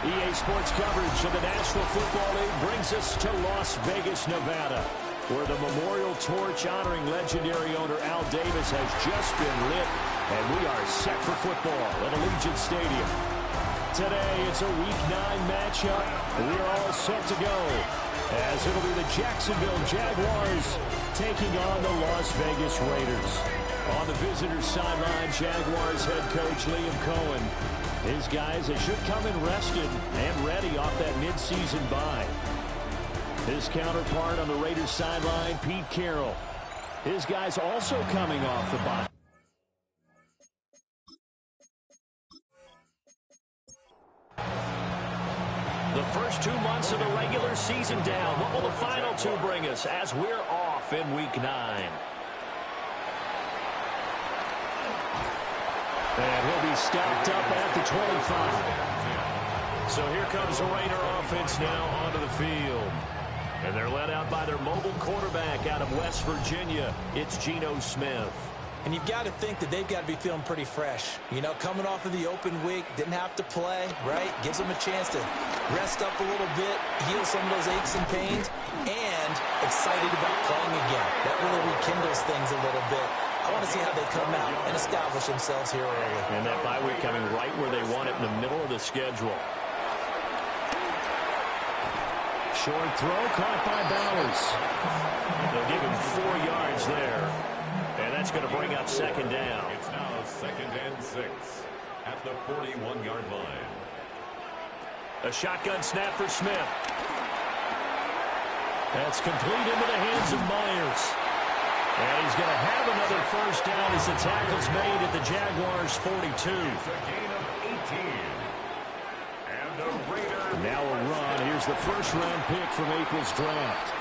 EA Sports coverage of the National Football League brings us to Las Vegas, Nevada, where the memorial torch honoring legendary owner Al Davis has just been lit, and we are set for football at Allegiant Stadium. Today, it's a Week 9 matchup. We are all set to go, as it'll be the Jacksonville Jaguars taking on the Las Vegas Raiders. On the visitors' sideline, Jaguars head coach Liam Cohen. His guys, they should come in rested and ready off that midseason bye. His counterpart on the Raiders' sideline, Pete Carroll. His guys also coming off the bye. The first 2 months of the regular season down. What will the final two bring us as we're off in Week 9? And he'll be stopped up at the 25. So here comes the Raider offense now onto the field. And they're led out by their mobile quarterback out of West Virginia. It's Geno Smith. And you've got to think that they've got to be feeling pretty fresh. You know, coming off of the open week, didn't have to play, right? Gives them a chance to rest up a little bit, heal some of those aches and pains, and excited about playing again. That really rekindles things a little bit. I want to see how they come out and establish themselves here early. And that bye week coming right where they want it, in the middle of the schedule. Short throw caught by Bowers. They'll give him 4 yards there. And that's going to bring up second down. It's now 2nd and 6 at the 41-yard line. A shotgun snap for Smith. That's complete into the hands of Myers. And he's going to have another first down as the tackle's made at the Jaguars' 42. It's a gain of 18. And the Raiders. Now a run. Here's the first-round pick from April's draft.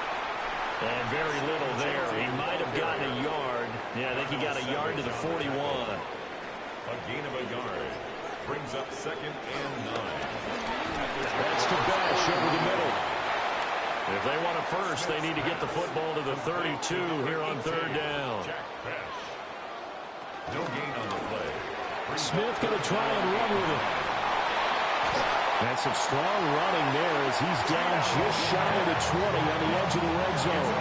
And very little there. He might have gotten a yard. Yeah, I think he got a yard to the 41. A gain of a yard. Brings up 2nd and 9. That's to Bash over the middle. If they want a first, they need to get the football to the 32 here on 3rd down. No gain on the play. Smith going to try and run with it. That's some strong running there as he's down just shy of the 20 on the edge of the red zone.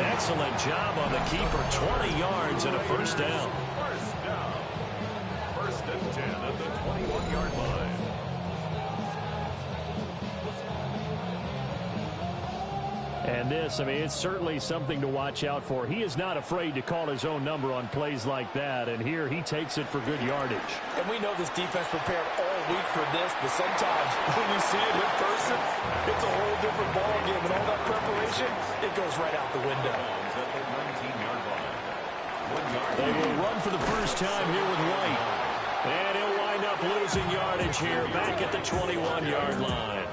Excellent job on the keeper. 20 yards and a first down. First down. 1st and 10 at the 21-yard line. And this, I mean, it's certainly something to watch out for. He is not afraid to call his own number on plays like that, and here he takes it for good yardage. And we know this defense prepared all week for this, but sometimes when you see it in person, it's a whole different ballgame, and all that preparation, it goes right out the window. At the 19-yard line. 1 yard. They will run for the first time here with White. And he'll wind up losing yardage here back at the 21-yard line.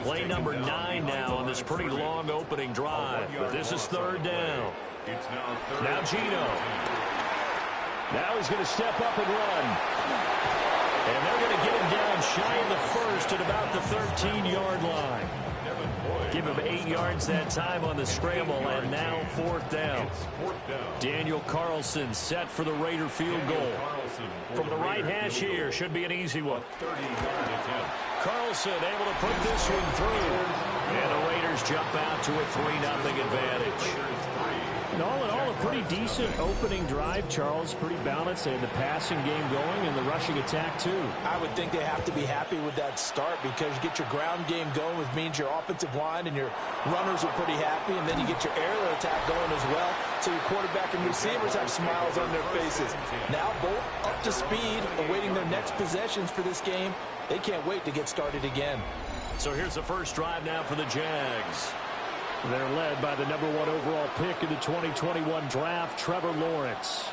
Play number 9 now on this pretty long opening drive. But this is 3rd down. It's now Geno. Now he's going to step up and run. And they're going to get him down shy of the first at about the 13-yard line. Give him 8 yards that time on the scramble, and now 4th down. Daniel Carlson set for the Raider field goal. From the right hash here, should be an easy one. 30-yard attempt. Carlson able to put this one through. And the Raiders jump out to a 3-0 advantage. And all in all, a pretty decent opening drive, Charles. Pretty balanced. They had the passing game going and the rushing attack, too. I would think they have to be happy with that start because you get your ground game going, which means your offensive line and your runners are pretty happy, and then you get your aerial attack going as well, so your quarterback and receivers have smiles on their faces. Now both up to speed, awaiting their next possessions for this game. They can't wait to get started again. So here's the first drive now for the Jags. They're led by the #1 overall pick in the 2021 draft, Trevor Lawrence.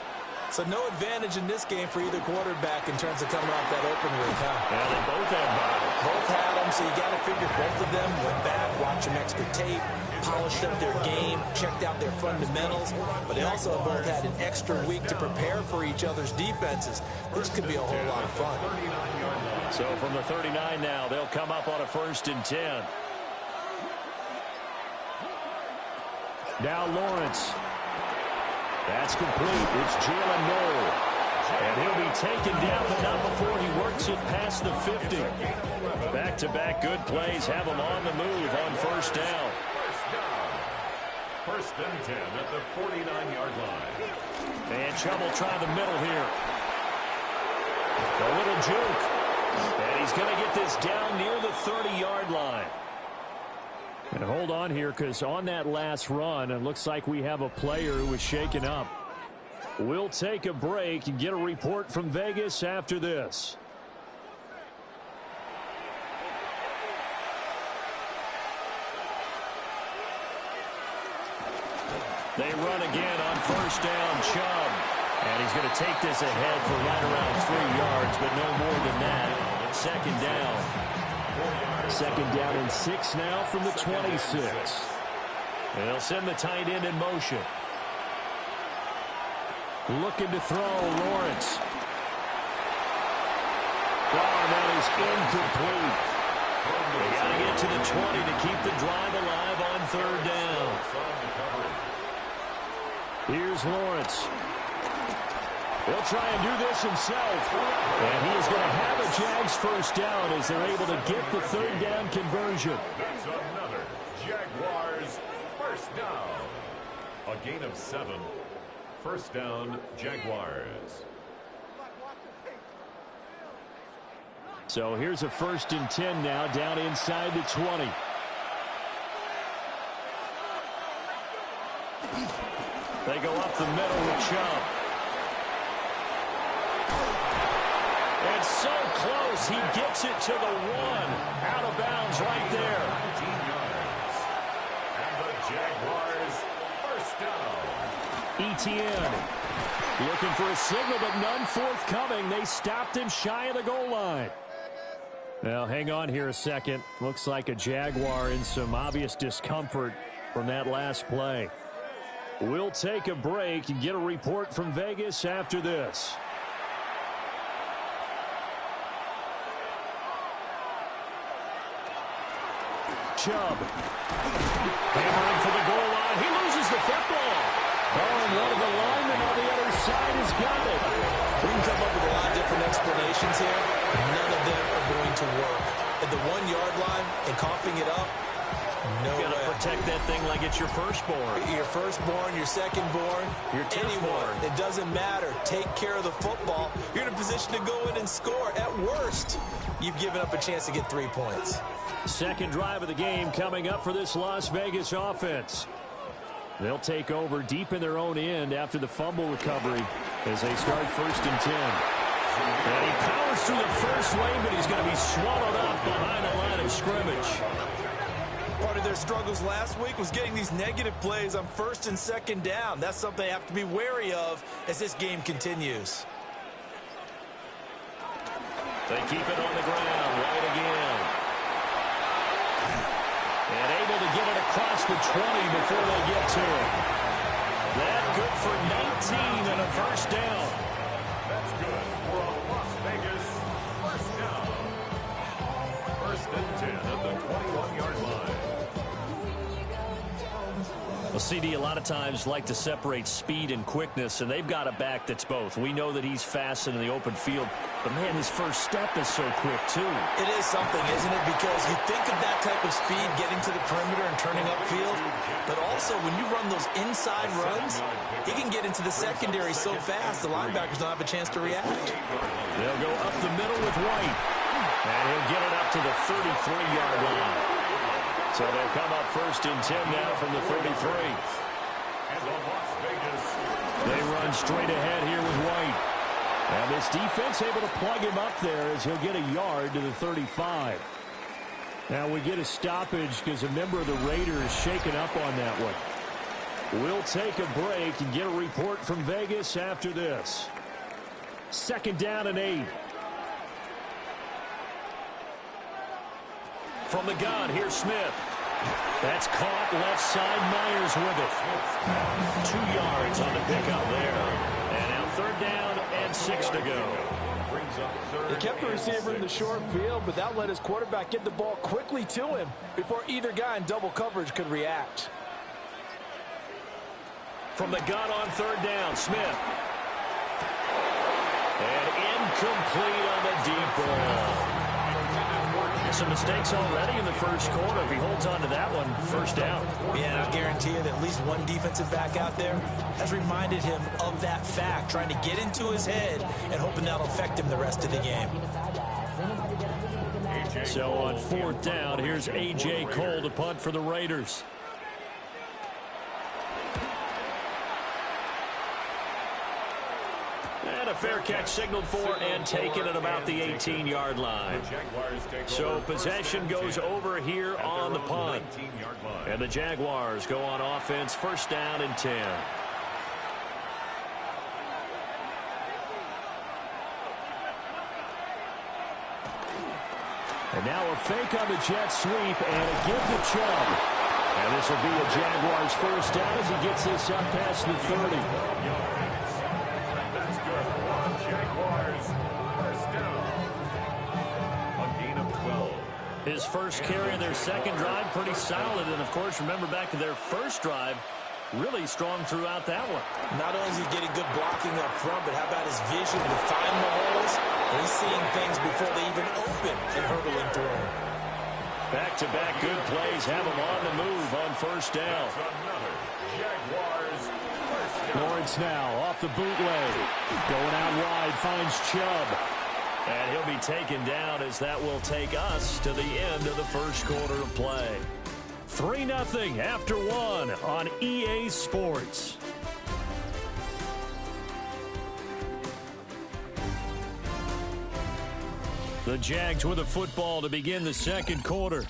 So no advantage in this game for either quarterback in terms of coming off that open week, huh? Yeah, they both had bodies. Both had them, so you got to figure both of them went back, watched some extra tape, polished up their game, checked out their fundamentals, but they also both had an extra week to prepare for each other's defenses. This could be a whole lot of fun. So from the 39 now, they'll come up on a 1st and 10. Now Lawrence. That's complete. It's Jalen Noel. And he'll be taken down, but not before he works it past the 50. Back-to-back good plays have him on the move on first down. First and 10 at the 49-yard line. And Chubb will try the middle here. A little juke. And he's going to get this down near the 30-yard line. And hold on here, because on that last run, it looks like we have a player who was shaken up. We'll take a break and get a report from Vegas after this. They run again on first down, Chubb. And he's going to take this ahead for right around 3 yards, but no more than that. Second down. Second down and 6 now from the 26. And they'll send the tight end in motion. Looking to throw, Lawrence. Oh, that is incomplete. They got to get to the 20 to keep the drive alive on third down. Here's Lawrence. He'll try and do this himself. And he is going to have a Jags first down as they're able to get the third down conversion. That's another Jaguars first down. A gain of 7. First down, Jaguars. So here's a 1st and 10 now, down inside the 20. They go up the middle with Chubb. And so close, he gets it to the 1. Out of bounds right there. 19 yards. And the Jaguars first down. Etienne looking for a signal, but none forthcoming. They stopped him shy of the goal line. Now, hang on here a second. Looks like a Jaguar in some obvious discomfort from that last play. We'll take a break and get a report from Vegas after this. Chubb. Hammering for the goal line. He loses the football. Oh, and one of the linemen on the other side has got it. We can come up with a lot of different explanations here. None of them are going to work. At the 1-yard line and coughing it up, no way. You got to protect that thing like it's your firstborn. Your firstborn, your secondborn, your anyone. It doesn't matter. Take care of the football. You're in a position to go in and score. At worst, you've given up a chance to get 3 points. Second drive of the game coming up for this Las Vegas offense. They'll take over deep in their own end after the fumble recovery as they start 1st and 10. And he powers through the first lane, but he's going to be swallowed up behind the line of scrimmage. Part of their struggles last week was getting these negative plays on 1st and 2nd down. That's something they have to be wary of as this game continues. They keep it on the ground. Right again. And able to get it across the 20 before they get to it. That good for 19 and a first down. That's good for a Las Vegas first down. 1st and 10 at the 21-yard line. Well, CD, a lot of times like to separate speed and quickness, and they've got a back that's both. We know that he's fast in the open field, but, man, his first step is so quick, too. It is something, isn't it? Because you think of that type of speed getting to the perimeter and turning upfield, but also when you run those inside runs, he can get into the secondary so fast the linebackers don't have a chance to react. They'll go up the middle with White, and he'll get it up to the 33-yard line. So they'll come up 1st and 10 now from the 33. And the Las Vegas. They run straight ahead here with White. And this defense able to plug him up there as he'll get a yard to the 35. Now we get a stoppage because a member of the Raiders shaken up on that one. We'll take a break and get a report from Vegas after this. 2nd down and 8. From the gun, here's Smith. That's caught left side. Myers with it. 2 yards on the pickup there. And now 3rd down and 6 to go. They kept the receiver in the short field, but that let his quarterback get the ball quickly to him before either guy in double coverage could react. From the gun on 3rd down, Smith. And incomplete on the deep ball. Some mistakes already in the first quarter. If he holds on to that one, first down. Yeah, I guarantee you that at least one defensive back out there has reminded him of that fact, trying to get into his head and hoping that'll affect him the rest of the game. So on fourth down, here's A.J. Cole to punt for the Raiders. And a fair catch signaled for and taken at about the 18-yard line. So possession goes over here on the punt. And the Jaguars go on offense, first down and 10. And now a fake on the jet sweep and a give to Chubb. And this will be a Jaguars first down as he gets this up past the 30. That's good. Jaguars first down. A gain of 12. His first carry of their second drive, pretty solid. And, of course, remember back to their first drive, really strong throughout that one. Not only is he getting good blocking up front, but how about his vision to find the holes? And he's seeing things before they even open and hurdling through them. Back-to-back good plays have him on the move on first down. Another Jaguars first down. Lawrence now off the bootleg. Going out wide, finds Chubb. And he'll be taken down as that will take us to the end of the first quarter of play. 3-0 after one on EA Sports. The Jags with a football to begin the second quarter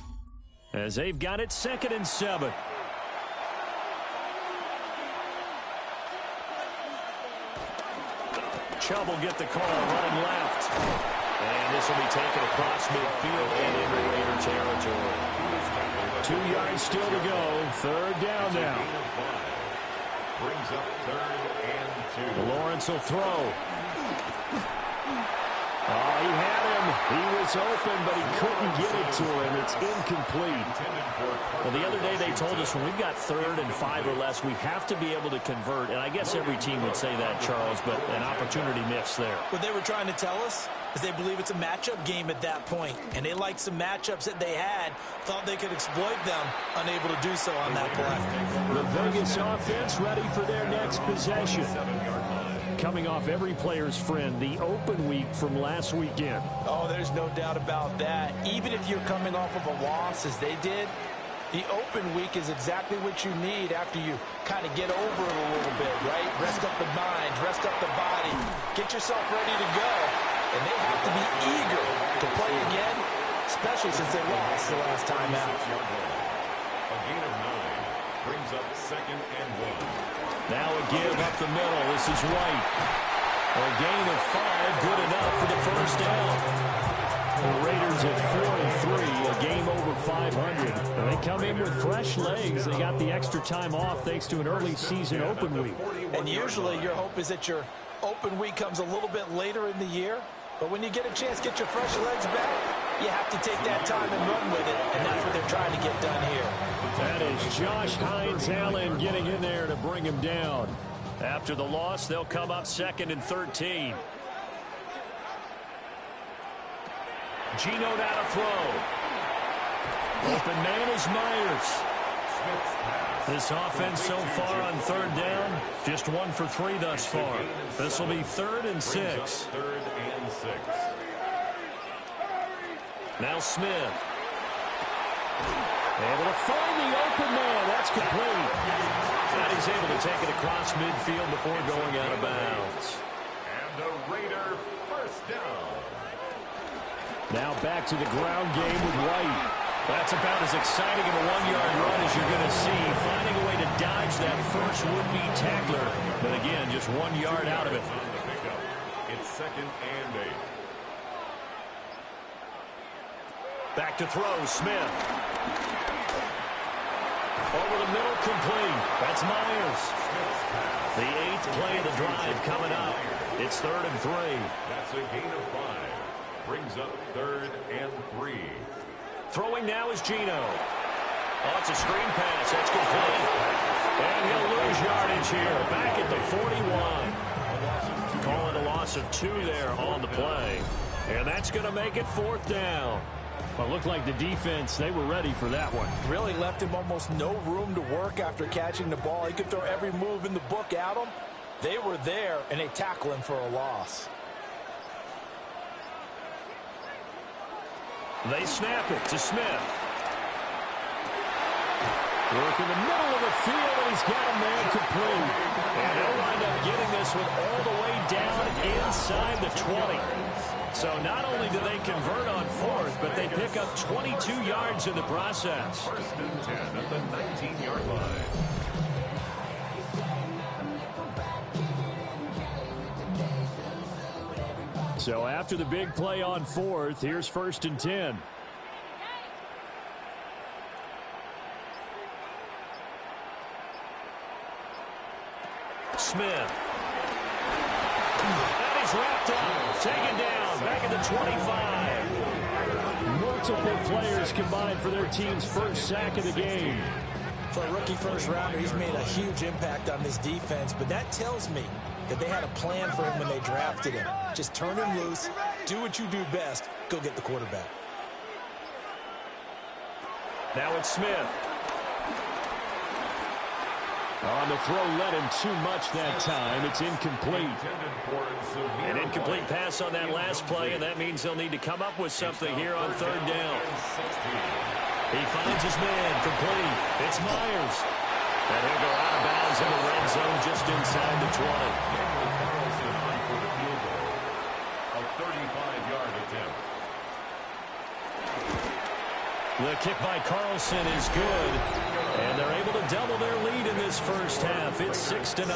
as they've got it 2nd and 7. Chubb will get the call, running left. And this will be taken across midfield and into Raider territory. 2 yards still to go. Third down now. Brings up 3rd and 2. Lawrence will throw. Oh, he had him. He was open, but he couldn't get it to him. It's incomplete. Well, the other day they told us when we've got 3rd and 5 or less, we have to be able to convert. And I guess every team would say that, Charles, but an opportunity missed there. What they were trying to tell us is they believe it's a matchup game at that point. And they liked some matchups that they had, thought they could exploit them, unable to do so on that play. The Vegas offense ready for their next possession. Coming off every player's friend, the open week from last weekend. Oh, there's no doubt about that. Even if you're coming off of a loss as they did, the open week is exactly what you need after you kind of get over it a little bit, right? Rest up the mind, rest up the body, get yourself ready to go. And they have to be eager to play again, especially since they lost the last time out. A gain of 9 brings up 2nd and 1. Now a give up the middle. This is White. A gain of 5, good enough for the first down. The Raiders at 4-3, a game over 500. And they come in with fresh legs. They got the extra time off thanks to an early season open week. And usually your hope is that your open week comes a little bit later in the year. But when you get a chance to get your fresh legs back, you have to take that time and run with it. And that's what they're trying to get done here. That is Josh Hines-Allen getting in there to bring him down. After the loss, they'll come up 2nd and 13. Geno now to throw. Open man is Myers. This offense so far on 3rd down, just 1 for 3 thus far. This will be 3rd and 6. 3rd and 6. Now Smith. Able to find the open man. That's complete. And he's able to take it across midfield before going out of bounds. And the Raider first down. Now back to the ground game with White. That's about as exciting of a 1-yard run as you're going to see. Finding a way to dodge that first would-be tackler. But again, just 1 yard out of it. On the pickup. It's 2nd and 8. Back to throw, Smith. Over the middle, complete. That's Myers. The 8th play of the drive coming up. It's 3rd and 3. That's a gain of 5. Brings up 3rd and 3. Throwing now is Geno. Oh, it's a screen pass. That's complete. And he'll lose yardage here. Back at the 41. Calling a loss loss of 2 there on the play. And that's going to make it 4th down. Well, it looked like the defense, they were ready for that one. Really left him almost no room to work after catching the ball. He could throw every move in the book at him. They were there, and they tackle him for a loss. They snap it to Smith. Work in the middle of the field, and he's got a man complete. And he'll wind up getting this one all the way down inside the 20. So not only do they convert on 4th, but they pick up 22 yards in the process. 1st and 10 at the 19-yard line. So after the big play on 4th, here's 1st and 10. Smith. And he's wrapped up. Taken down. Back at the 25. Multiple players combined for their team's first sack of the game. For a rookie first-rounder, he's made a huge impact on this defense, but that tells me that they had a plan for him when they drafted him. Just turn him loose, do what you do best, go get the quarterback. Now it's Smith. On the throw, led him too much that time. It's incomplete. An incomplete pass on that last play, and that means they'll need to come up with something here on 3rd down. He finds his man, complete. It's Myers. And he'll go out of bounds in the red zone just inside the 20. A 35-yard attempt. The kick by Carlson is good. And they're able to double their lead in this first half. It's 6-0.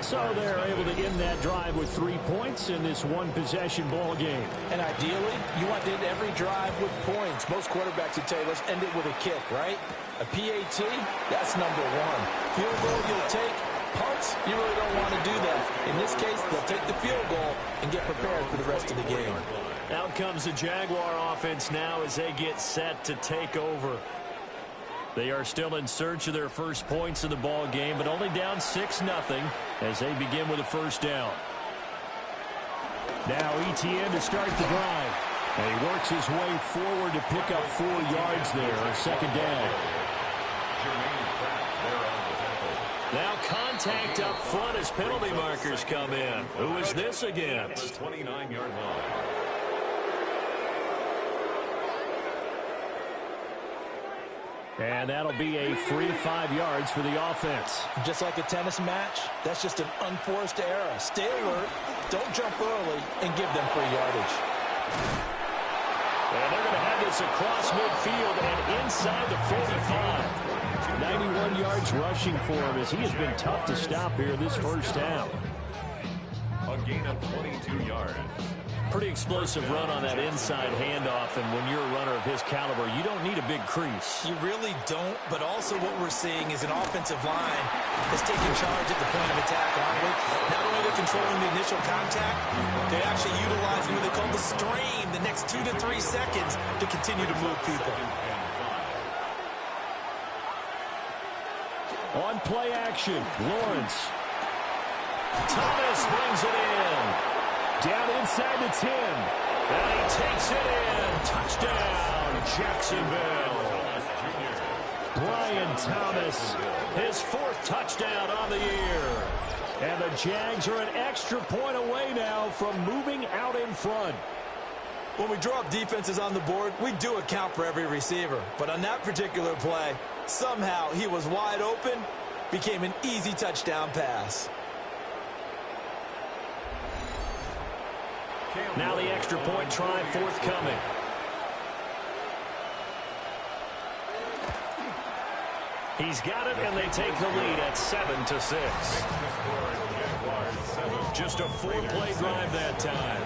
So they're able to end that drive with 3 points in this one-possession ball game. And ideally, you want to end every drive with points. Most quarterbacks would tell you, let's end it with a kick, right? A PAT, that's number 1. Field goal you'll take. Punts, you really don't want to do that. In this case, they'll take the field goal and get prepared for the rest of the game. Out comes the Jaguar offense now as they get set to take over. They are still in search of their first points in the ball game, but only down 6-0 as they begin with a first down. Now Etienne to start the drive. And he works his way forward to pick up 4 yards there, 2nd down. Now contact up front as penalty markers come in. Who is this against? 29-yard line. And that'll be a free 5 yards for the offense. Just like a tennis match, that's just an unforced error. Stay alert, don't jump early, and give them free yardage. And they're going to have this across midfield and inside the 45. 91 yards rushing for him as he has been tough to stop here this first half. A gain of 22 yards. Pretty explosive run on that inside handoff, and when you're a runner of his caliber, you don't need a big crease. You really don't, but also what we're seeing is an offensive line that's taking charge at the point of attack, aren't we? Not only they're controlling the initial contact, they're actually utilizing what they call the strain the next 2 to 3 seconds to continue to move people. On play action, Lawrence. Thomas brings it in. Down inside the 10. And he takes it in. Touchdown, Jacksonville. Brian Thomas, his 4th touchdown on the year. And the Jags are an extra point away now from moving out in front. When we draw up defenses on the board, we do account for every receiver. But on that particular play, somehow he was wide open, became an easy touchdown pass. Now the extra point try forthcoming. He's got it, and they take the lead at 7-6. Just a 4-play drive that time.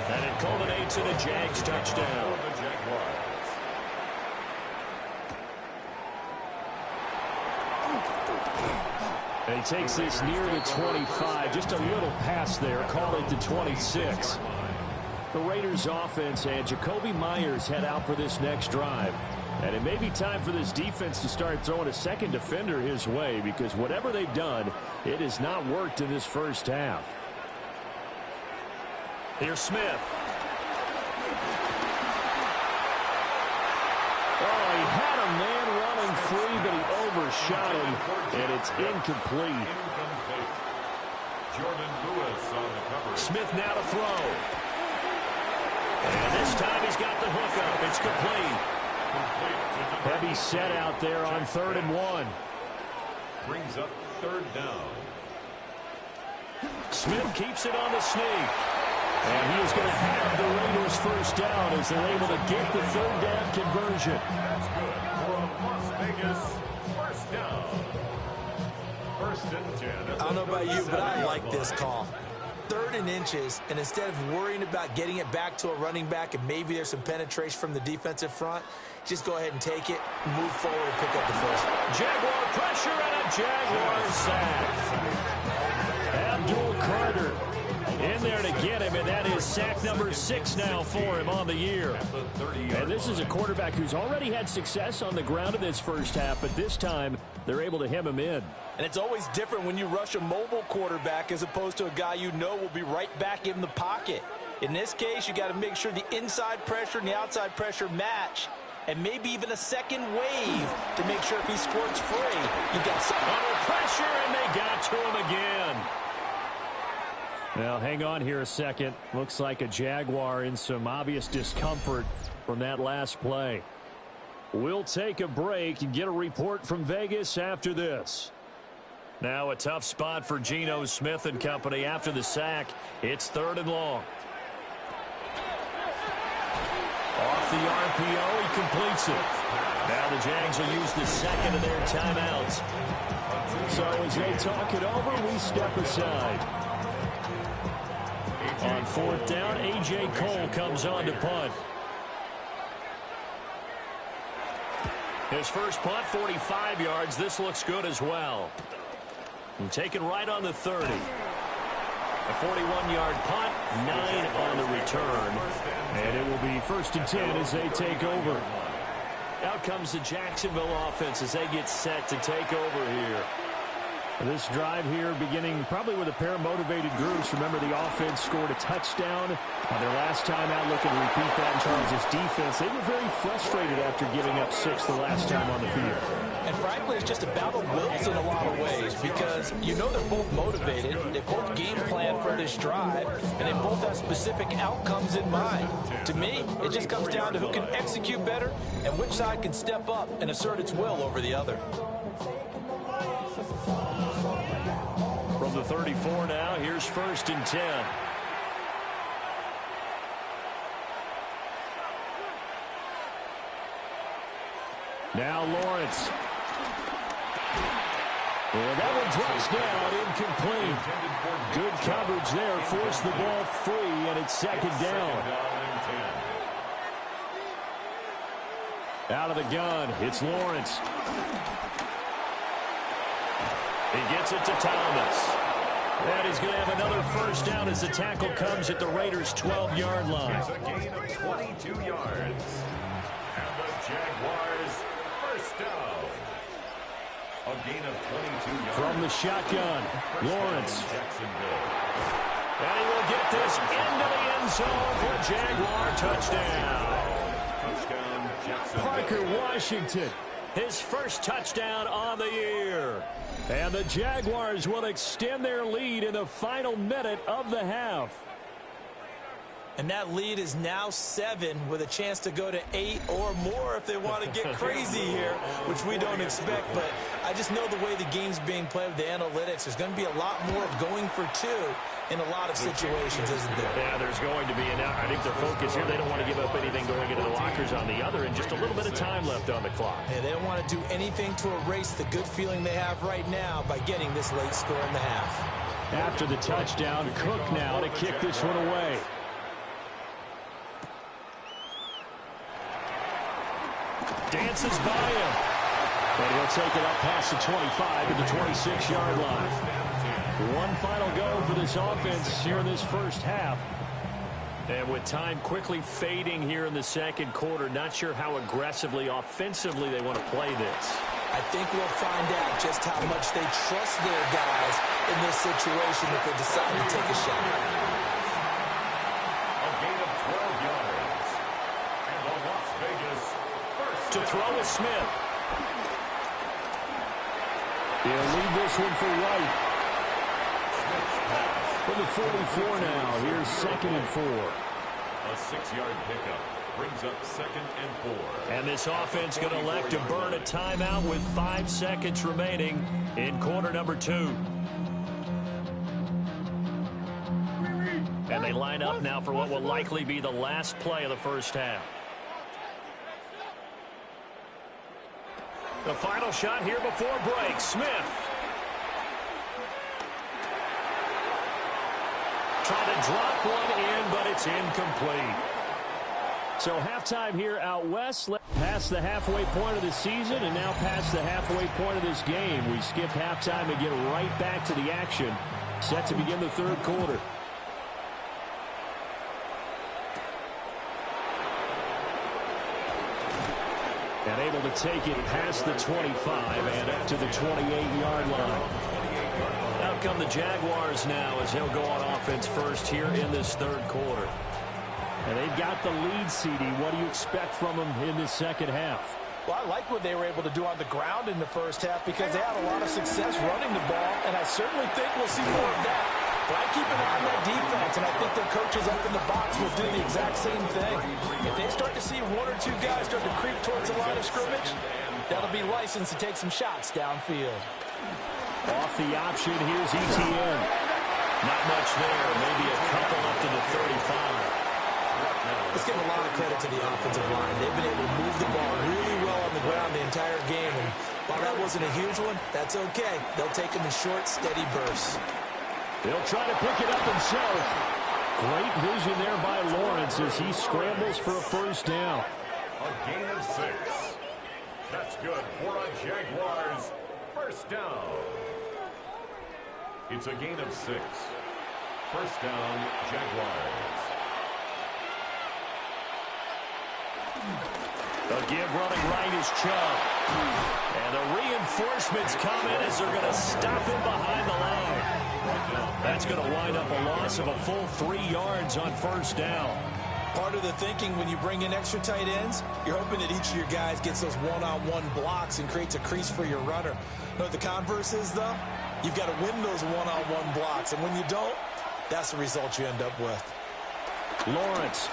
And it culminates in a Jags touchdown. And he takes this near the 25. Just a little pass there. Call it the 26. The Raiders offense and Jacoby Myers head out for this next drive. And it may be time for this defense to start throwing a second defender his way, because whatever they've done, it has not worked in this first half. Here's Smith. Oh, he had a man running free, but he overshot him, and it's incomplete. Jordan Lewis on the cover. Smith now to throw. And this time he's got the hook up. It's complete. Heavy set out there on 3rd and 1. Brings up 3rd down. Smith keeps it on the sneak. And he is going to have the Raiders first down as they're able to get the 3rd down conversion. That's good for a Las Vegas first down. 1st and 10. I don't know about you, but I like this call. 3rd and inches, and instead of worrying about getting it back to a running back and maybe there's some penetration from the defensive front, just go ahead and take it, move forward, and pick up the first. Jaguar pressure and a Jaguar sack. Abdul Carter in there to get him, and that is sack number 6 now for him on the year. And this is a quarterback who's already had success on the ground in this first half, but this time they're able to hem him in. And it's always different when you rush a mobile quarterback as opposed to a guy you know will be right back in the pocket. In this case, you got to make sure the inside pressure and the outside pressure match, and maybe even a second wave to make sure if he squirts free, you got some under pressure, and they got to him again. Now, hang on here a second. Looks like a Jaguar in some obvious discomfort from that last play. We'll take a break and get a report from Vegas after this. Now a tough spot for Geno Smith and company after the sack. It's 3rd and long. Off the RPO, he completes it. Now the Jags will use the second of their timeouts. So as they talk it over, we step aside. On 4th down, A.J. Cole comes on to punt. His first punt, 45 yards. This looks good as well. And taken right on the 30. A 41-yard punt, 9 on the return. And it will be 1st and 10 as they take over. Out comes the Jacksonville offense as they get set to take over here. This drive here beginning probably with a pair of motivated groups. Remember, the offense scored a touchdown on their last time out, looking to repeat that in Charles' defense. They were very frustrated after giving up 6 the last time on the field. And frankly, it's just a battle of wills in a lot of ways because you know they're both motivated, they both game plan for this drive, and they both have specific outcomes in mind. To me, it just comes down to who can execute better and which side can step up and assert its will over the other. From the 34 now, here's 1st and 10. Now Lawrence. And that one drops down, incomplete. Good coverage there, forced the ball free, and it's 2nd down. Out of the gun, it's Lawrence. He gets it to Thomas. And he's going to have another 1st down as the tackle comes at the Raiders' 12-yard line. It's a gain of 22 yards. And the Jaguars 1st down. A gain of 22 yards. From the shotgun, Lawrence. And he will get this into the end zone for a Jaguar touchdown. Touchdown, Jacksonville. Parker Washington, his first touchdown on the year. And the Jaguars will extend their lead in the final minute of the half. And that lead is now 7 with a chance to go to 8 or more if they want to get crazy here, which we don't expect. But I just know the way the game's being played with the analytics, there's going to be a lot more of going for 2 in a lot of situations, isn't there? Yeah, there's going to be. And I think their focus here, they don't want to give up anything going into the lockers on the other, and just a little bit of time left on the clock. Yeah, they don't want to do anything to erase the good feeling they have right now by getting this late score in the half. After the touchdown, Cook now to kick this one away. Dances by him. And he'll take it up past the 25 to the 26-yard line. One final go for this offense here in this first half. And with time quickly fading here in the second quarter, not sure how aggressively, offensively they want to play this. I think we'll find out just how much they trust their guys in this situation if they decide to take a shot. To throw is Smith. He'll leave this one for White. For the 44 now. Here's 2nd and 4. A 6-yard pickup brings up 2nd and 4. And this offense going to elect to burn a timeout with 5 seconds remaining in quarter number 2. And they line up now for what will likely be the last play of the first half. The final shot here before break. Smith. Trying to drop one in, but it's incomplete. So halftime here out west. Past the halfway point of the season and now past the halfway point of this game. We skip halftime and get right back to the action. Set to begin the third quarter. And able to take it past the 25 and up to the 28-yard line. Out come the Jaguars now as he'll go on offense first here in this third quarter. And they've got the lead, CD. What do you expect from them in this second half? Well, I like what they were able to do on the ground in the first half because they had a lot of success running the ball, and I certainly think we'll see more of that. But I keep an eye on that defense, and I think their coaches up in the box will do the exact same thing. If they start to see 1 or 2 guys start to creep towards the line of scrimmage, that'll be licensed to take some shots downfield. Off the option, here's Etienne. Not much there, maybe a couple up to the 35. Let's give a lot of credit to the offensive line. They've been able to move the ball really well on the ground the entire game, and while that wasn't a huge one, that's okay. They'll take them in short, steady bursts. He'll try to pick it up himself. Great vision there by Lawrence as he scrambles for a first down. A gain of 6. That's good for a Jaguars first down. It's a gain of 6. First down, Jaguars. The give running right is Chubb. And the reinforcements come in as they're going to stop him behind the line. That's going to wind up a loss of a full 3 yards on first down. Part of the thinking when you bring in extra tight ends, you're hoping that each of your guys gets those one-on-one blocks and creates a crease for your runner. You know what the converse is, though? You've got to win those one-on-one blocks, and when you don't, that's the result you end up with. Lawrence.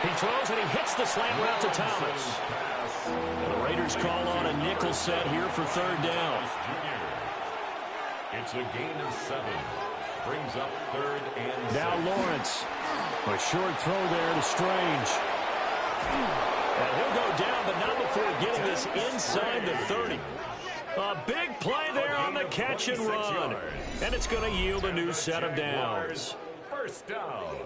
He throws and he hits the slant route to Thomas. And the Raiders call on a nickel set here for third down. It's a gain of 7. Brings up 3rd and 6. Now Lawrence. A short throw there to Strange. And he'll go down, but not before getting this inside the 30. A big play there on the catch and run. And it's going to yield a new set of downs. First down.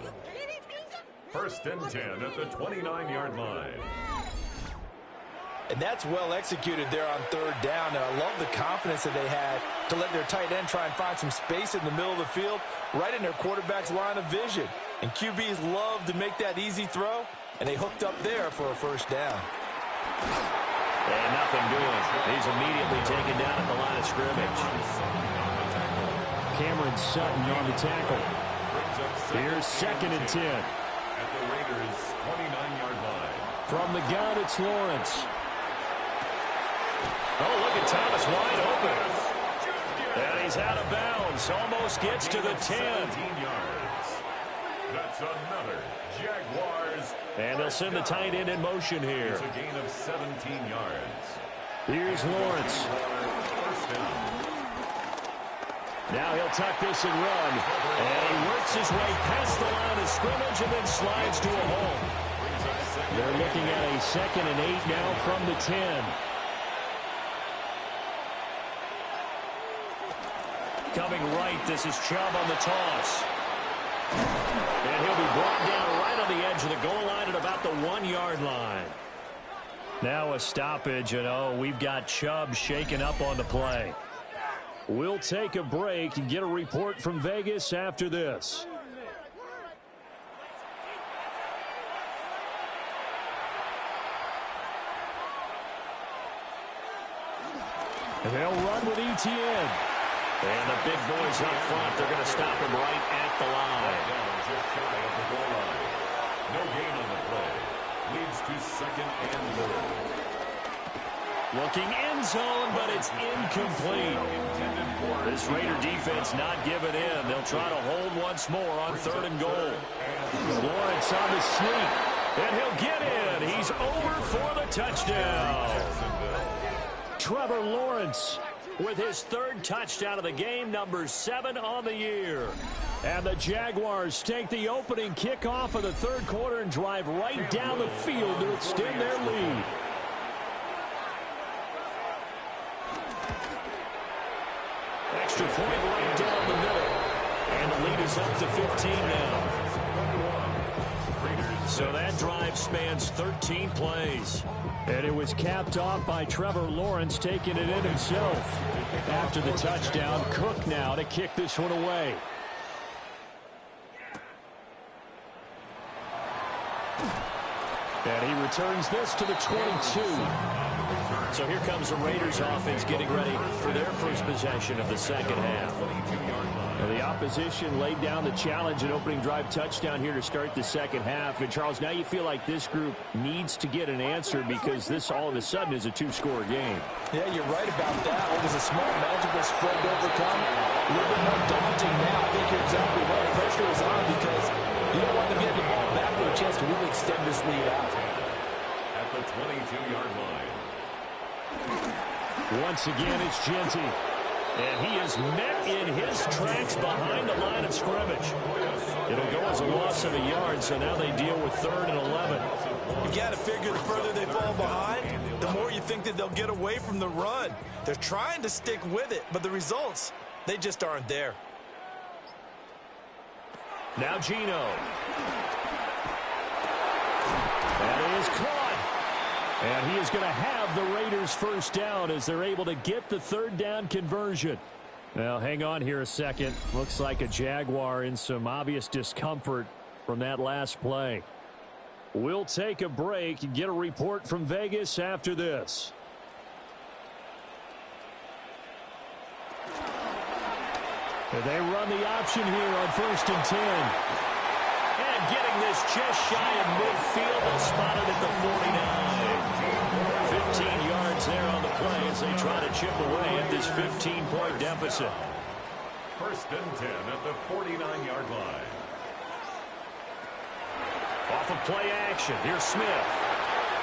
1st and 10 at the 29-yard line. And that's well executed there on third down. And I love the confidence that they had to let their tight end try and find some space in the middle of the field, right in their quarterback's line of vision. And QBs love to make that easy throw, and they hooked up there for a first down. And nothing doing. He's immediately taken down at the line of scrimmage. Cameron Sutton on the tackle. Here's 2nd and 10. At the Raiders' 29-yard line. From the gun, it's Lawrence. Oh, look at Thomas wide open. And he's out of bounds. Almost gets to the 10. 17 yards. That's another Jaguars. And they'll send the tight end in motion here. It's a gain of 17 yards. Here's Lawrence. First down. Now he'll tuck this and run. And he works his way past the line of scrimmage and then slides to a hole. They're looking at a 2nd and 8 now from the 10. Coming right, this is Chubb on the toss. And he'll be brought down right on the edge of the goal line at about the 1-yard line. Now a stoppage, and oh, we've got Chubb shaken up on the play. We'll take a break and get a report from Vegas after this. And they'll run with Etienne. And the big boys up front, they're going to stop him right at the line. Just shy of the goal line. No gain on the play. Leads to 2nd and 4. Looking end zone, but it's incomplete. This Raider defense not giving in. They'll try to hold once more on 3rd and goal. Lawrence on the sneak, and he'll get in. He's over for the touchdown. Trevor Lawrence with his 3rd touchdown of the game, number 7 on the year. And the Jaguars take the opening kickoff of the 3rd quarter and drive right down the field to extend their lead. Extra point right down the middle. And the lead is up to 15 now. So that drive spans 13 plays. And it was capped off by Trevor Lawrence taking it in himself. After the touchdown, Cook now to kick this one away. And he returns this to the 22. So here comes the Raiders offense getting ready for their first possession of the second half. And the opposition laid down the challenge, an opening drive touchdown here to start the second half. And Charles, now you feel like this group needs to get an answer because this all of a sudden is a 2-score game. Yeah, you're right about that. It was a small, manageable spread to overcome. A little bit more daunting now. I think you're exactly right. Pressure is on because you don't want them getting the ball back with a chance to really extend this lead out. At the 22-yard line. Once again, it's Genty. And he is met in his tracks behind the line of scrimmage. It'll go as a loss of a yard, so now they deal with 3rd and 11. You got to figure the further they fall behind, the more you think that they'll get away from the run. They're trying to stick with it, but the results, they just aren't there. Now Geno. That is caught. And he is going to have the Raiders first down as they're able to get the 3rd down conversion. Now, hang on here a second. Looks like a Jaguar in some obvious discomfort from that last play. We'll take a break and get a report from Vegas after this. And they run the option here on 1st and 10. And getting this just shy of midfield, they'll spot it at the 49. 15 yards there on the play as they try to chip away at this 15-point deficit. 1st and 10 at the 49-yard line. Off of play action, here's Smith.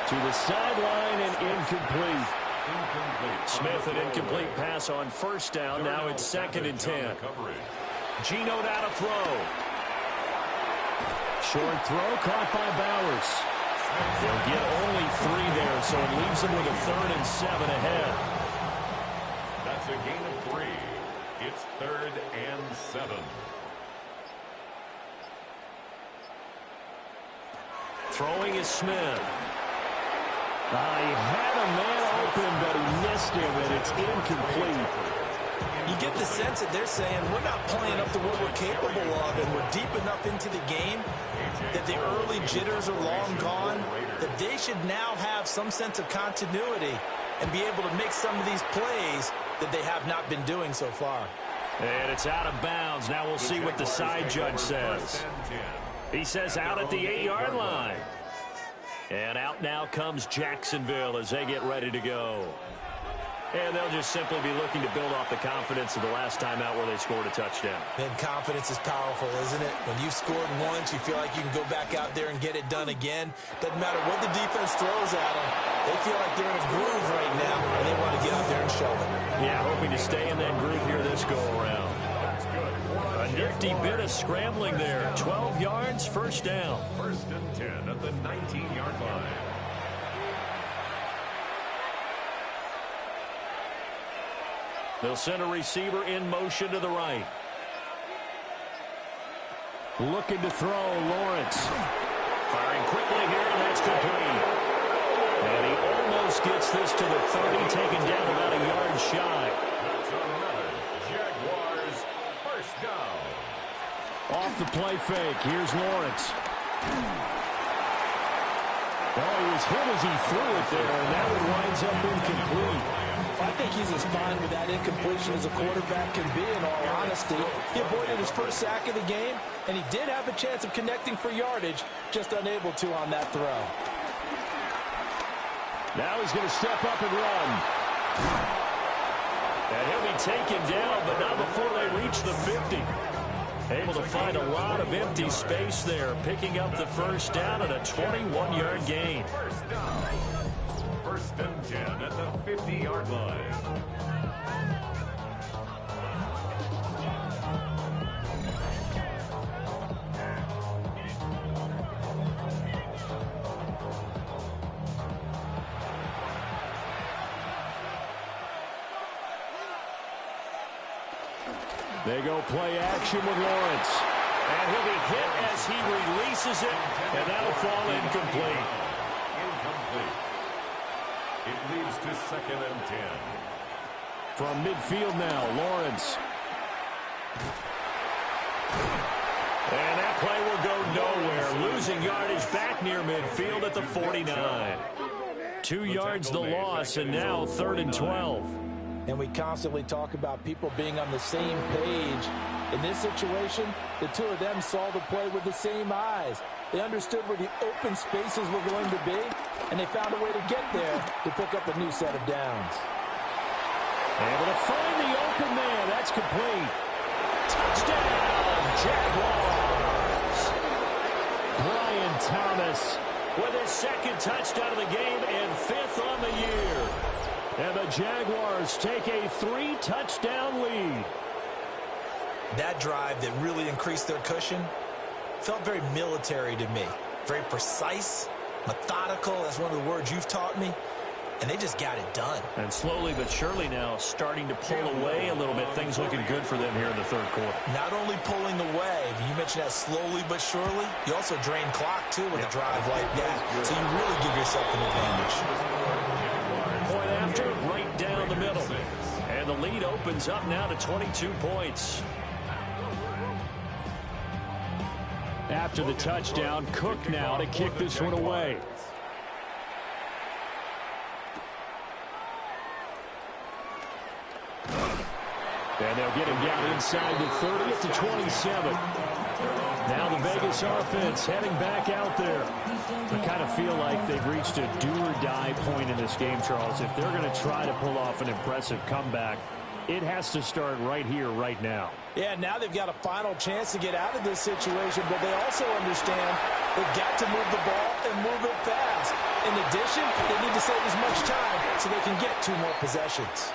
To the sideline and incomplete. Smith, an incomplete pass on 1st down. Now it's 2nd and 10. Geno now to throw. Short throw caught by Bowers. They'll get only 3 there, so it leaves them with a 3rd and 7 ahead. That's a gain of 3. It's 3rd and 7. Throwing is Smith. He had a man open, but he missed him, and it's incomplete. You get the sense that they're saying we're not playing up to what we're capable of, and we're deep enough into the game that the early jitters are long gone, that they should now have some sense of continuity and be able to make some of these plays that they have not been doing so far. And it's out of bounds. Now we'll see what the side judge says. He says out at the 8-yard line. And out now comes Jacksonville as they get ready to go. And they'll just simply be looking to build off the confidence of the last time out where they scored a touchdown. And confidence is powerful, isn't it? When you've scored once, you feel like you can go back out there and get it done again. Doesn't matter what the defense throws at them. They feel like they're in a groove right now, and they want to get out there and show it. Yeah, hoping to stay in that groove here this go-around. A nifty bit of scrambling there. 12 yards, 1st down. 1st and 10 at the 19-yard line. They'll send a receiver in motion to the right. Looking to throw, Lawrence. Firing quickly here, and that's complete. And he almost gets this to the 30, taken down about a yard shy. That's another Jaguars 1st down. Off the play fake, here's Lawrence. Well, he was hit as he threw it there, and that one winds up incomplete. I think he's as fine with that incompletion as a quarterback can be, in all honesty. He avoided his first sack of the game, and he did have a chance of connecting for yardage, just unable to on that throw. Now he's going to step up and run. And he'll be taken down, but not before they reach the 50. Able to find a lot of empty space there, picking up the first down and a 21-yard gain. First and 10 at the 50-yard line. They go play action with Lawrence. And he'll be hit as he releases it, and that'll fall incomplete. Incomplete. It leads to second and 10. From midfield now, Lawrence. And that play will go nowhere. Losing yardage back near midfield at the 49. 2 yards the loss, and now 3rd and 12. And we constantly talk about people being on the same page. In this situation, the two of them saw the play with the same eyes. They understood where the open spaces were going to be, and they found a way to get there to pick up a new set of downs. Able to find the open man. That's complete. Touchdown, Jaguars. Brian Thomas with his 2nd touchdown of the game and 5th on the year. And the Jaguars take a 3-touchdown lead. That drive that really increased their cushion felt very military to me. Very precise, methodical. That's one of the words you've taught me. And they just got it done. And slowly but surely now starting to pull away a little bit. Things looking good for them here in the 3rd quarter. Not only pulling away, you mentioned that slowly but surely, you also drain clock too with a drive like that. So you really give yourself an advantage. Point after, right down the middle. And the lead opens up now to 22 points. After the touchdown, Cook now to kick this one away. And they'll get him down inside the 30 at the 27. Now the Vegas offense heading back out there. I kind of feel like they've reached a do-or-die point in this game, Charles. If they're going to try to pull off an impressive comeback, it has to start right here, right now. Yeah, now they've got a final chance to get out of this situation, but they also understand they've got to move the ball and move it fast. In addition, they need to save as much time so they can get 2 more possessions.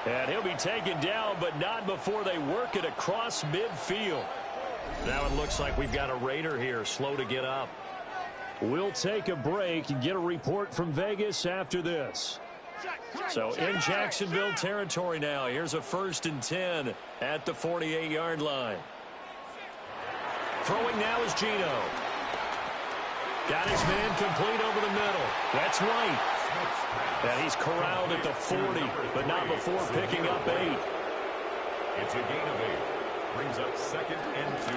And he'll be taken down, but not before they work it across midfield. Now it looks like we've got a Raider here, slow to get up. We'll take a break and get a report from Vegas after this. So in Jacksonville territory now, here's a 1st and 10 at the 48-yard line. Throwing now is Geno. Got his man complete over the middle. That's right. And he's corralled at the 40, but not before picking up 8. It's a gain of 8. Brings up 2nd and 2.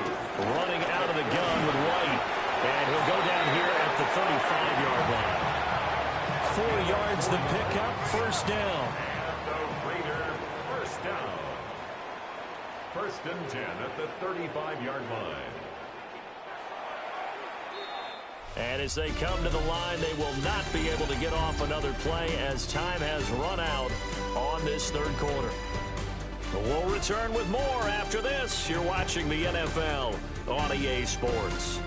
Running out of the gun with White. And he'll go down here at the 35-yard line. 4 yards the pickup, 1st down. And the Raider, 1st down. 1st and 10 at the 35-yard line. And as they come to the line, they will not be able to get off another play as time has run out on this 3rd quarter. We'll return with more after this. You're watching the NFL on EA Sports.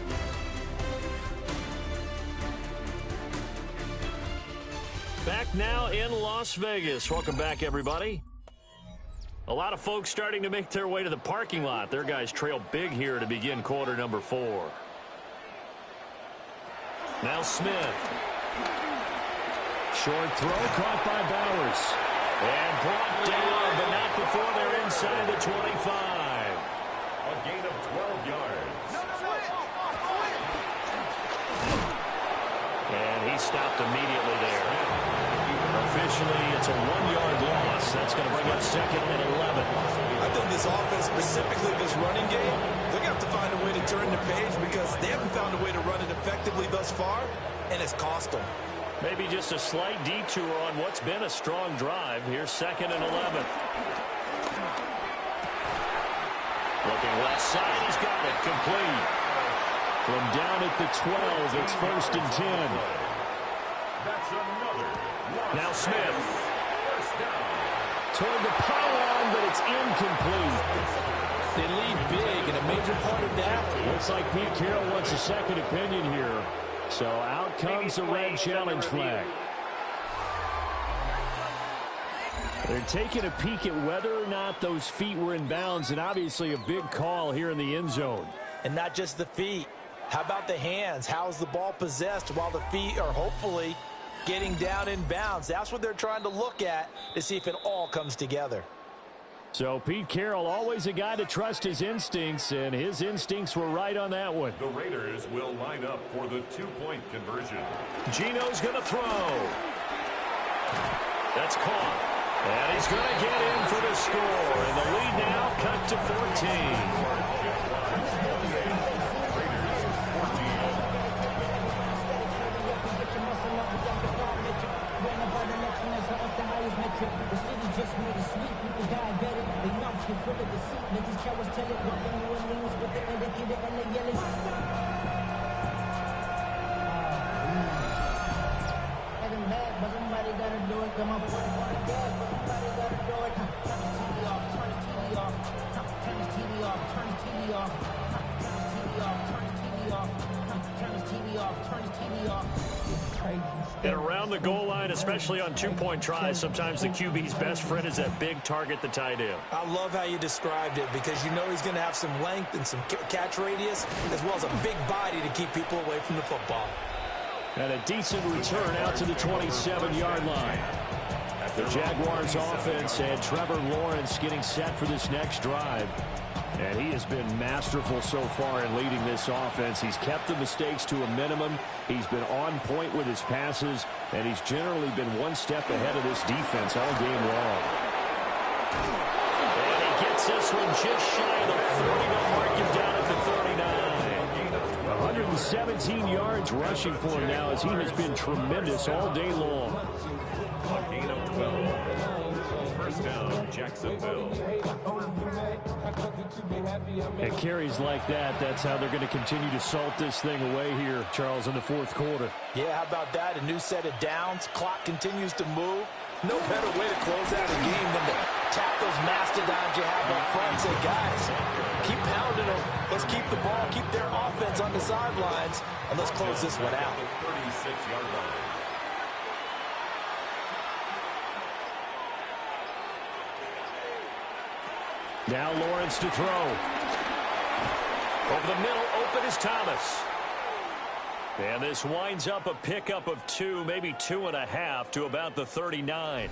Back now in Las Vegas. Welcome back, everybody. A lot of folks starting to make their way to the parking lot. Their guys trail big here to begin quarter number 4. Now Smith. Short throw caught by Bowers. And brought down, but not before they're inside the 25. A gain of 12 yards. And he stopped immediately there. Officially, it's a 1-yard loss. That's going to bring up 2nd and 11. I think this offense, specifically this running game, they're going to have to find a way to turn the page because they haven't found a way to run it effectively thus far, and it's cost them. Maybe just a slight detour on what's been a strong drive. Here's 2nd and 11. Looking left side, he's got it complete. From down at the 12, it's 1st and 10. That's a Now Smith. Toward the pylon, but it's incomplete. They lead big, and a major part of that. Looks like Pete Carroll wants a second opinion here. So out comes the red challenge flag. They're taking a peek at whether or not those feet were in bounds, and obviously a big call here in the end zone. And not just the feet. How about the hands? How is the ball possessed while the feet are hopefully getting down in bounds? That's what they're trying to look at to see if it all comes together. So Pete Carroll, always a guy to trust his instincts, and his instincts were right on that one. The Raiders will line up for the two-point conversion. Gino's going to throw. That's caught. And he's going to get in for the score. And the lead now cut to 14. The city just made a sweep. People diabetic. They mouths get full of deceit. Let these cowards tell it. Welcome New Orleans with the indicator and the yelling. Getting mad, but somebody gotta do it. Come on, but somebody gotta do it. Turn his TV off. Turn his TV off. Turn his TV off. Turn his TV off. Turn his TV off. Turn his TV off. Turn his TV off. Turn his TV off. And around the goal line, especially on two-point tries, sometimes the QB's best friend is that big target, the tight end. I love how you described it because you know he's going to have some length and some catch radius as well as a big body to keep people away from the football. And a decent return out to the 27-yard line. The Jaguars offense and Trevor Lawrence getting set for this next drive. And he has been masterful so far in leading this offense. He's kept the mistakes to a minimum. He's been on point with his passes, and he's generally been one step ahead of this defense all game long. And he gets this one just shy of the 40. They'll mark him down at the 39. 117 yards rushing for him now as he has been tremendous all day long. A gain of 12. First down, Jacksonville. And carries like that, that's how they're going to continue to salt this thing away here, Charles, in the fourth quarter. Yeah, how about that? A new set of downs. Clock continues to move. No better way to close out a game than to tap those mastodons you have up front and say, guys, keep pounding them. Let's keep the ball, keep their offense on the sidelines, and let's close this one out. 36-yard line. Now Lawrence to throw. Over the middle, open is Thomas. And this winds up a pickup of 2, maybe 2.5 to about the 39.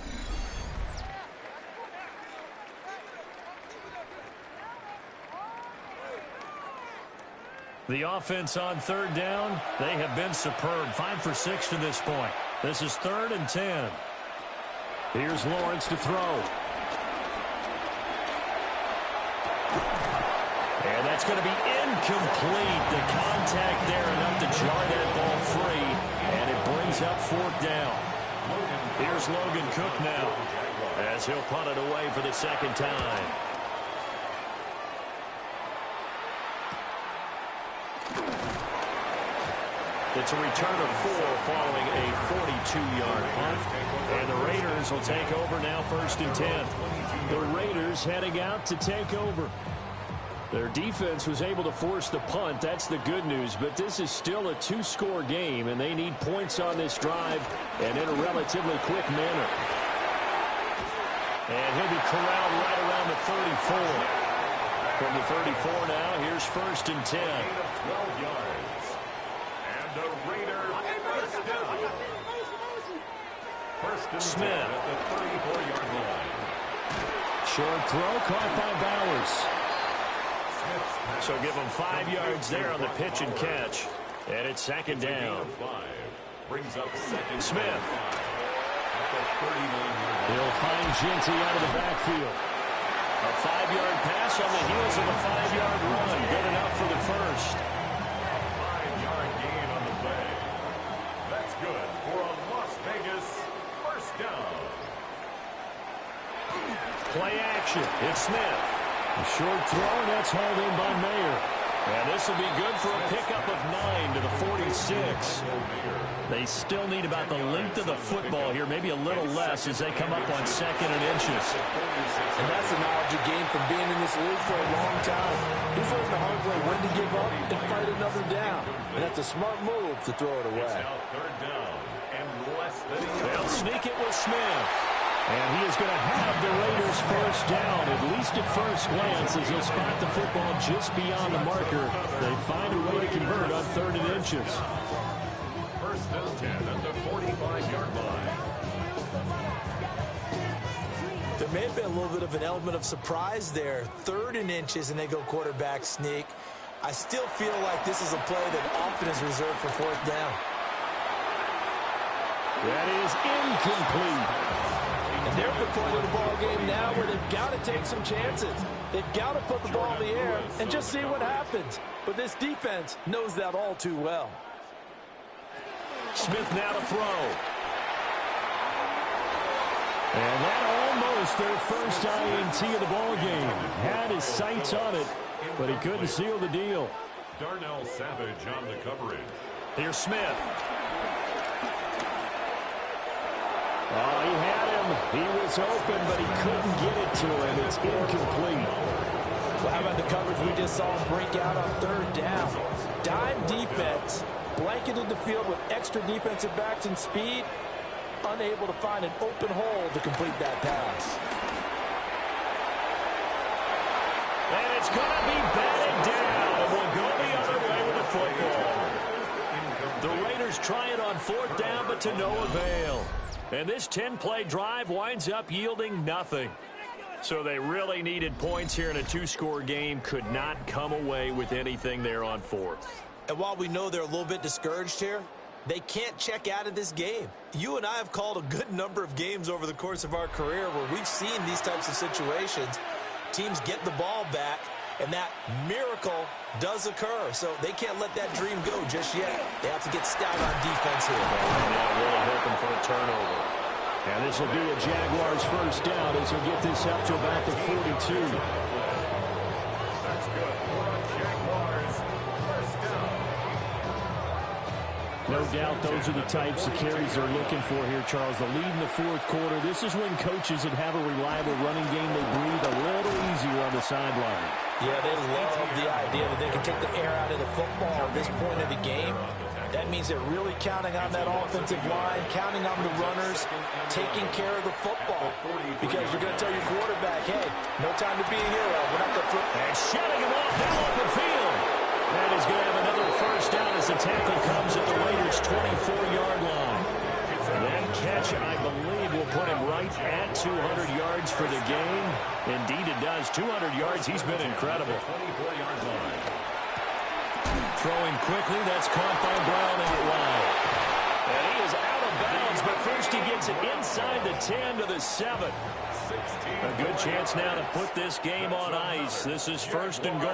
The offense on third down, they have been superb. 5 for 6 to this point. This is 3rd and 10. Here's Lawrence to throw. And that's going to be incomplete. The contact there enough to jar that ball free, and it brings up 4th down. Here's Logan Cook now as he'll punt it away for the second time. It's a return of 4 following a 42-yard punt. And the Raiders will take over now 1st and 10. The Raiders heading out to take over. Their defense was able to force the punt. That's the good news. But this is still a 2-score game, and they need points on this drive and in a relatively quick manner. And he'll be corralled right around the 34. From the 34 now, here's 1st and 10. 12 yards. And the Raiders first down. First and Smith 10 at the 34-yard line. Short throw caught by Bowers. So give them 5 yards there on the pitch and catch. And it's 2nd down. Brings up 2nd. Smith. At the 39-yard line. He'll find Ginty out of the backfield. A 5-yard pass on the heels of a 5-yard run. Good enough for the first. 5-yard gain on the play. That's good for a Las Vegas first down. Play action. It's Smith. A short throw, and that's hauled in by Mayer. And this will be good for a pickup of 9 to the 46. They still need about the length of the football here, maybe a little less as they come up on 2nd and inches. And that's the knowledge you gain from being in this league for a long time. He's learned the hard way when to give up and fight another down. And that's a smart move to throw it away. They'll sneak it with Smith. And he is going to have the Raiders first down, at least at first glance, as he'll spot the football just beyond the marker. They find a way to convert on 3rd and inches. First and 10 at the 45-yard line. There may have been a little bit of an element of surprise there. 3rd and inches, and they go quarterback sneak. I still feel like this is a play that often is reserved for 4th down. That is incomplete. And they're at the point of the ball game now where they've got to take some chances. They've got to put the ball in the air and just see what happens. But this defense knows that all too well. Smith now to throw. And that almost their first INT of the ball game. Had his sights on it, but he couldn't seal the deal. Darnell Savage on the coverage. Here's Smith. Oh, he had him. He was open, but he couldn't get it to him. It's incomplete. Well, how about the coverage we just saw him break out on 3rd down? Dime defense, blanketed the field with extra defensive backs and speed, unable to find an open hole to complete that pass. And it's going to be batted down, and we'll go the other way with the football. The Raiders try it on 4th down, but to no avail. And this 10-play drive winds up yielding nothing. So they really needed points here in a 2-score game. Could not come away with anything there on 4th. And while we know they're a little bit discouraged here, they can't check out of this game. You and I have called a good number of games over the course of our career where we've seen these types of situations. Teams get the ball back, and that miracle does occur. So they can't let that dream go just yet. They have to get stout on defense here. Yeah, really hoping for a turnover. And this will be a Jaguars first down as he'll get this up to about the 42. That's good. Jaguars first down. No doubt those are the types of carries they're looking for here, Charles. The lead in the 4th quarter. This is when coaches that have a reliable running game, they breathe a little easier on the sideline. Yeah, they love the idea that they can take the air out of the football at this point of the game. That means they're really counting on that offensive line, counting on the runners, taking care of the football. Because you're going to tell your quarterback, hey, no time to be a hero. We're not going to throw. And shutting him off down open field. That is going to have another first down as the tackle comes at the Raiders' 24-yard line. That catch, I believe, will put him right at 200 yards for the game. Indeed it does. 200 yards. He's been incredible. 24-yard line. Throwing quickly. That's caught by Brown out wide. And he is out of bounds, but first he gets it inside the 10 to the 7. A good chance now to put this game on ice. This is 1st and goal.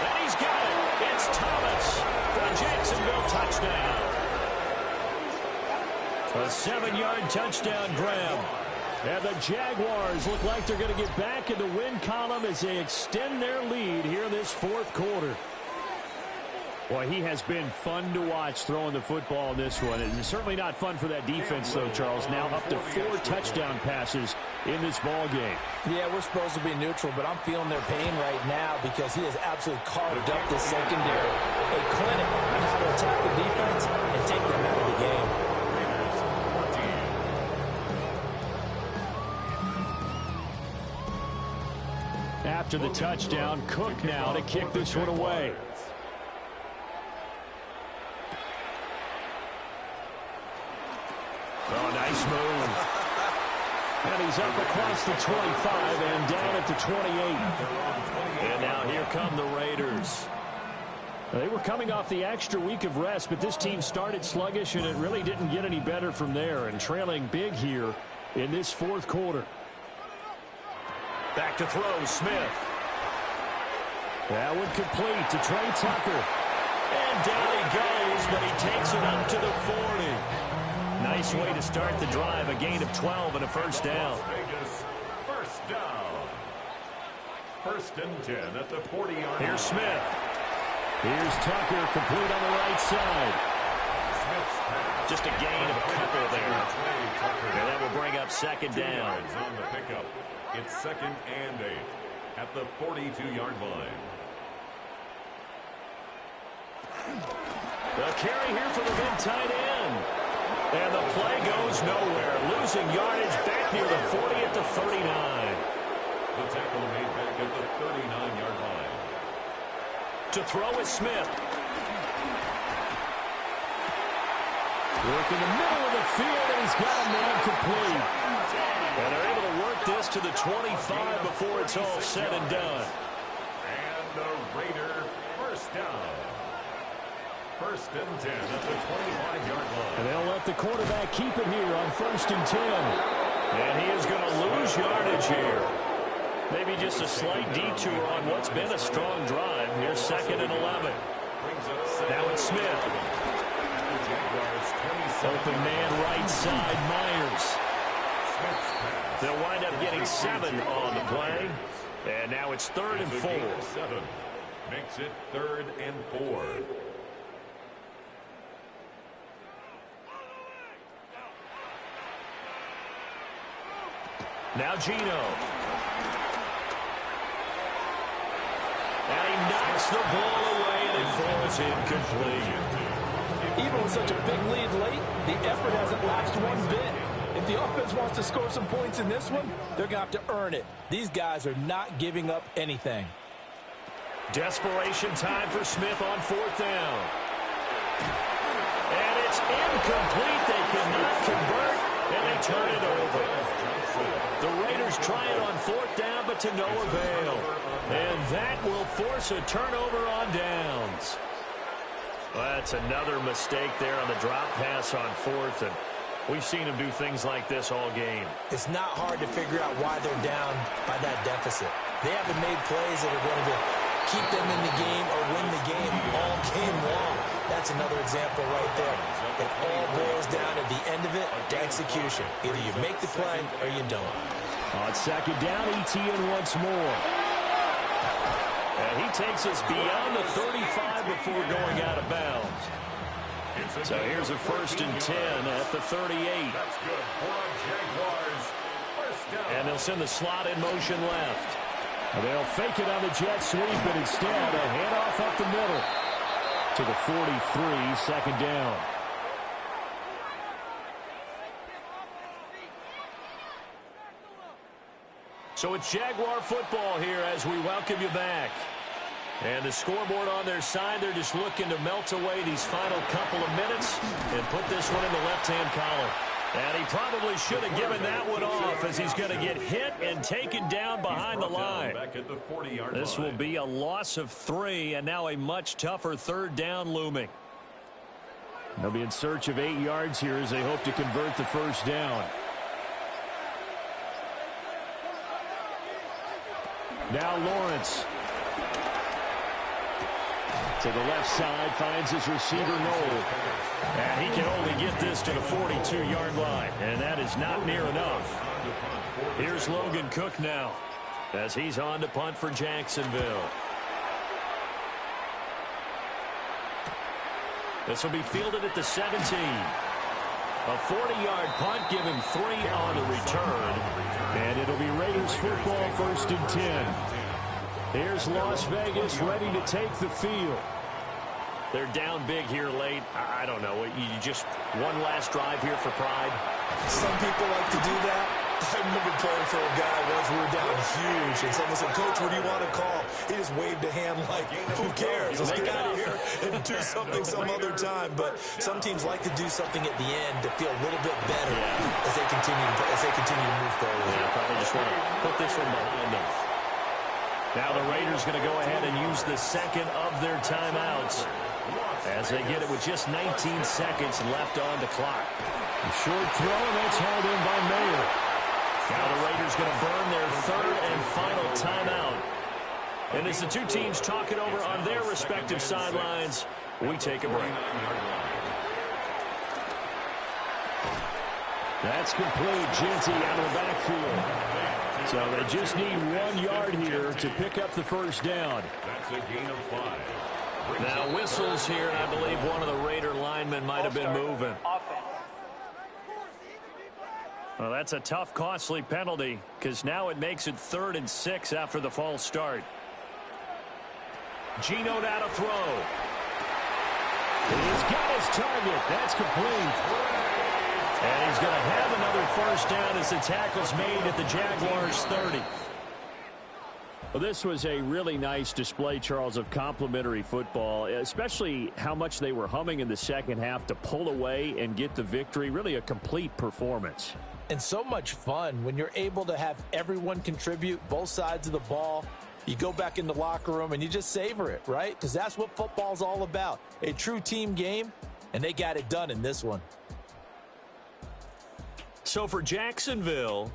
And he's got it. It's Thomas for a Jacksonville touchdown. A 7-yard touchdown grab. And the Jaguars look like they're going to get back in the win column as they extend their lead here in this 4th quarter. Boy, he has been fun to watch throwing the football in this one. It's certainly not fun for that defense, though, Charles. Now up to 4 touchdown passes in this ball game. Yeah, we're supposed to be neutral, but I'm feeling their pain right now because he has absolutely carved up this secondary. A clinic on how to attack the defense and take them out of the game. After the touchdown, Cook now to kick this one away. Oh, nice move. And he's up across the 25 and down at the 28. And now here come the Raiders. They were coming off the extra week of rest, but this team started sluggish, and it really didn't get any better from there. And trailing big here in this 4th quarter. Back to throw, Smith. That one complete to Trey Tucker. And down he goes, but he takes it up to the 40. Nice way to start the drive. A gain of 12 and a first down. Vegas, first down. 1st and 10 at the 40-yard line. Here's Smith. Here's Tucker, complete on the right side. Just a gain of a couple there. And that will bring up second down. On the pickup. It's 2nd and 8 at the 42-yard line. The carry here for the big tight end. And the play goes nowhere. Losing yardage back near the 40 at the 39. The tackle made back at the 39-yard line. To throw is Smith. Work in the middle of the field, and he's got a man complete. And they're able to work this to the 25 before it's all said and done. And the Raider first down. 1st and 10 at the 25-yard line. And they'll let the quarterback keep it here on 1st and 10. And he is going to lose yardage here. Maybe just a slight detour on what's been a strong drive. Here's 2nd and 11. Now it's Smith. Open man right side, Myers. They'll wind up getting 7 on the play. And now it's 3rd and 4. 7 makes it 3rd and 4. Now Gino. And he knocks the ball away, and it falls incomplete. Even with such a big lead late, the effort hasn't lapsed one bit. If the offense wants to score some points in this one, they're going to have to earn it. These guys are not giving up anything. Desperation time for Smith on 4th down. And it's incomplete. They cannot convert, and they turn it over. The Raiders try it on 4th down, but to no avail. And that will force a turnover on downs. Well, that's another mistake there on the drop pass on 4th, and we've seen him do things like this all game. It's not hard to figure out why they're down by that deficit. They haven't made plays that are going to keep them in the game or win the game all game long. That's another example right there. It all boils down at the end of it to execution. Either you make the play or you don't. On 2nd down, ETN once more. And he takes us beyond the 35 before going out of bounds. So here's a 1st and 10 at the 38. That's good for Jaguars. First down. And they'll send the slot in motion left. They'll fake it on the jet sweep, but instead a handoff up the middle to the 43, 2nd down. So it's Jaguar football here as we welcome you back. And the scoreboard on their side, they're just looking to melt away these final couple of minutes and put this one in the left-hand column. And he probably should have given that one off as he's going to get hit and taken down behind the line. This will be a loss of 3 and now a much tougher 3rd down looming. They'll be in search of 8 yards here as they hope to convert the 1st down. Now Lawrence. To the left side, finds his receiver, Noel. And he can only get this to the 42-yard line, and that is not near enough. Here's Logan Cook now as he's on to punt for Jacksonville. This will be fielded at the 17. A 40-yard punt, give him 3 on the return. And it'll be Raiders football, 1st and 10. Here's Las Vegas ready to take the field. They're down big here late. I don't know. You just one last drive here for pride. Some people like to do that. I remember playing for a guy once we were down huge, and someone said, "Coach, what do you want to call?" He just waved a hand like, "Who cares? Let's get out of here and do something some other time." But some teams like to do something at the end to feel a little bit better as they continue to move forward. Yeah, probably just want to put this one behind them. Now the Raiders going to go ahead and use the 2nd of their timeouts as they get it with just 19 seconds left on the clock. A short throw, and that's hauled in by Mayer. Now the Raiders going to burn their 3rd and final timeout. And as the two teams talk it over on their respective sidelines, we take a break. That's complete. Ginty out of the backfield. So they just need 1 yard here to pick up the 1st down. That's a gain of 5. Now whistles here, and I believe one of the Raider linemen might have been moving. Well, that's a tough, costly penalty because now it makes it 3rd and 6 after the false start. Geno now to throw. He's got his target. That's complete. And he's going to have another first down as the tackle's made at the Jaguars 30. Well, this was a really nice display, Charles, of complimentary football, especially how much they were humming in the second half to pull away and get the victory. Really a complete performance. And so much fun when you're able to have everyone contribute, both sides of the ball. You go back in the locker room and you just savor it, right? Because that's what football's all about. A true team game, and they got it done in this one. So for Jacksonville,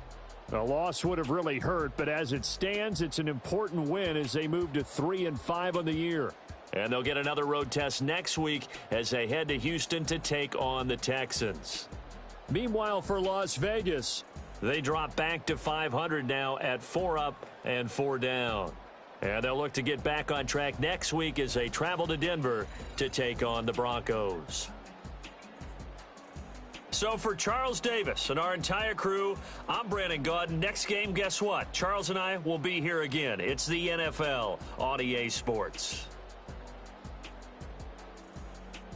a loss would have really hurt, but as it stands, it's an important win as they move to 3-5 on the year. And they'll get another road test next week as they head to Houston to take on the Texans. Meanwhile, for Las Vegas, they drop back to 500 now at 4 up and 4 down. And they'll look to get back on track next week as they travel to Denver to take on the Broncos. So for Charles Davis and our entire crew, I'm Brandon Gaudin. Next game, guess what? Charles and I will be here again. It's the NFL on EA Sports.